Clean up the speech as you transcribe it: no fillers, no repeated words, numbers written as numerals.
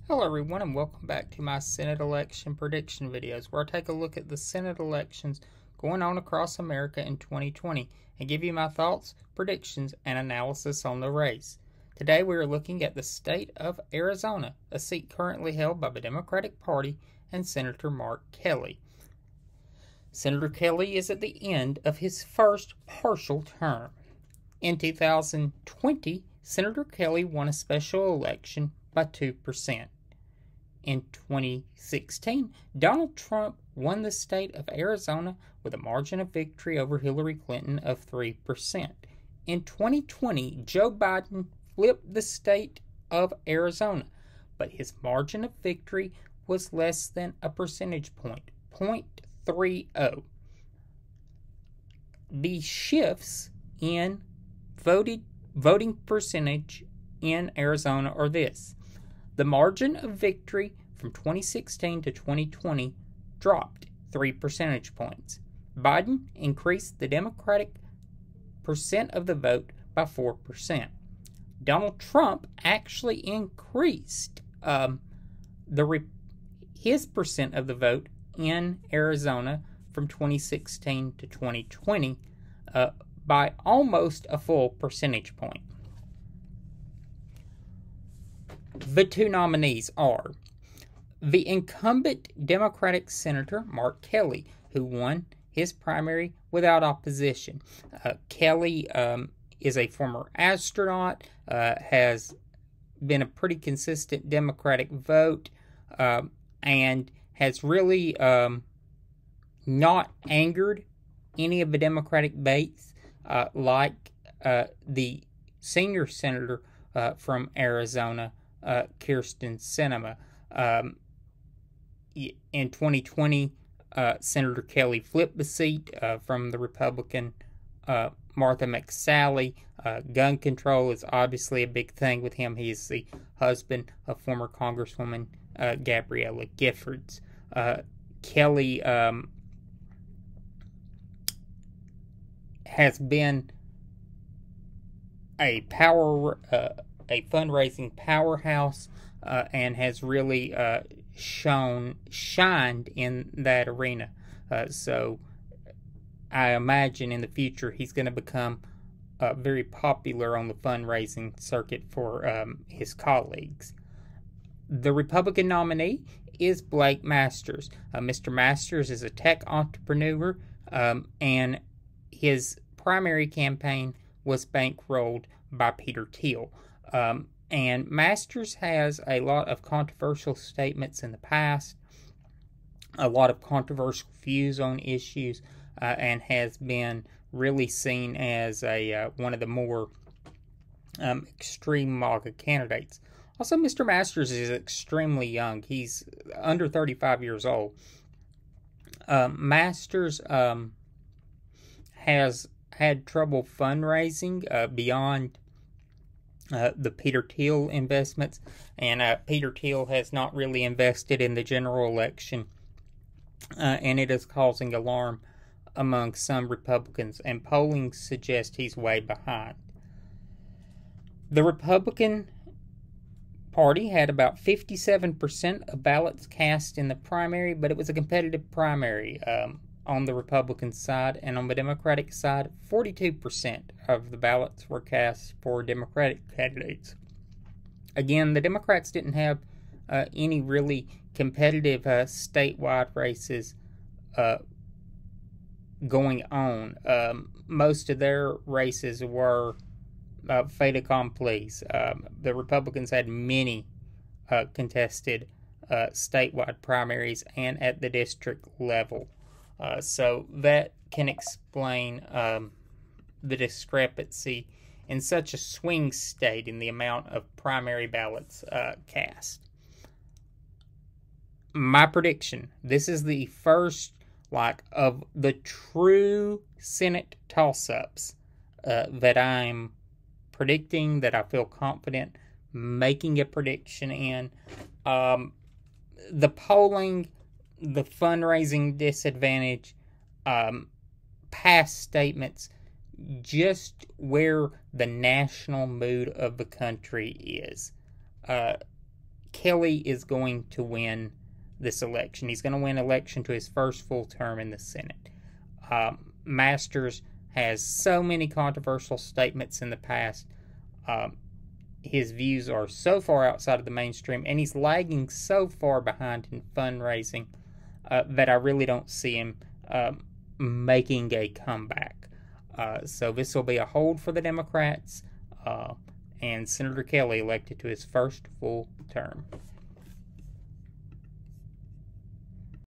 Hello everyone, and welcome back to my Senate election prediction videos, where I take a look at the Senate elections going on across America in 2020 and give you my thoughts, predictions, and analysis on the race. Today we are looking at the state of Arizona, a seat currently held by the Democratic Party and Senator Mark Kelly. Senator Kelly is at the end of his first partial term. In 2020, Senator Kelly won a special election by 2%. In 2016, Donald Trump won the state of Arizona with a margin of victory over Hillary Clinton of 3%. In 2020, Joe Biden flipped the state of Arizona, but his margin of victory was less than a percentage point, 0.30. The shifts in voting percentage in Arizona are this. The margin of victory from 2016 to 2020 dropped 3 percentage points. Biden increased the Democratic percent of the vote by 4%. Donald Trump actually increased his percent of the vote in Arizona from 2016 to 2020 by almost a full percentage point. The two nominees are the incumbent Democratic Senator Mark Kelly, who won his primary without opposition. Kelly is a former astronaut, has been a pretty consistent Democratic vote, and has really not angered any of the Democratic base like the senior senator from Arizona, Kyrsten Sinema. In 2020, Senator Kelly flipped the seat from the Republican Martha McSally. Gun control is obviously a big thing with him. He is the husband of former Congresswoman Gabriella Giffords. Kelly has been a fundraising powerhouse and has really shined in that arena. So I imagine in the future he's going to become very popular on the fundraising circuit for his colleagues. The Republican nominee is Blake Masters. Mr. Masters is a tech entrepreneur, and his primary campaign was bankrolled by Peter Thiel. And Masters has a lot of controversial statements in the past, a lot of controversial views on issues, and has been really seen as one of the more extreme MAGA candidates. Also, Mr. Masters is extremely young. He's under 35 years old. Masters has had trouble fundraising beyond the Peter Thiel investments, and Peter Thiel has not really invested in the general election, and it is causing alarm among some Republicans, and polling suggests he's way behind. The Republican Party had about 57% of ballots cast in the primary, but it was a competitive primary on the Republican side, and on the Democratic side, 42% of the ballots were cast for Democratic candidates. Again, the Democrats didn't have any really competitive statewide races going on. Most of their races were fait accompli. The Republicans had many contested statewide primaries and at the district level. So that can explain the discrepancy in such a swing state in the amount of primary ballots cast. My prediction, this is the first of the true Senate toss-ups that I'm predicting, that I feel confident making a prediction in. The polling, the fundraising disadvantage, past statements, just where the national mood of the country is. Kelly is going to win this election. He's going to win election to his first full term in the Senate. Masters has so many controversial statements in the past. His views are so far outside of the mainstream, and he's lagging so far behind in fundraising that I really don't see him making a comeback. So this will be a hold for the Democrats, and Senator Kelly elected to his first full term.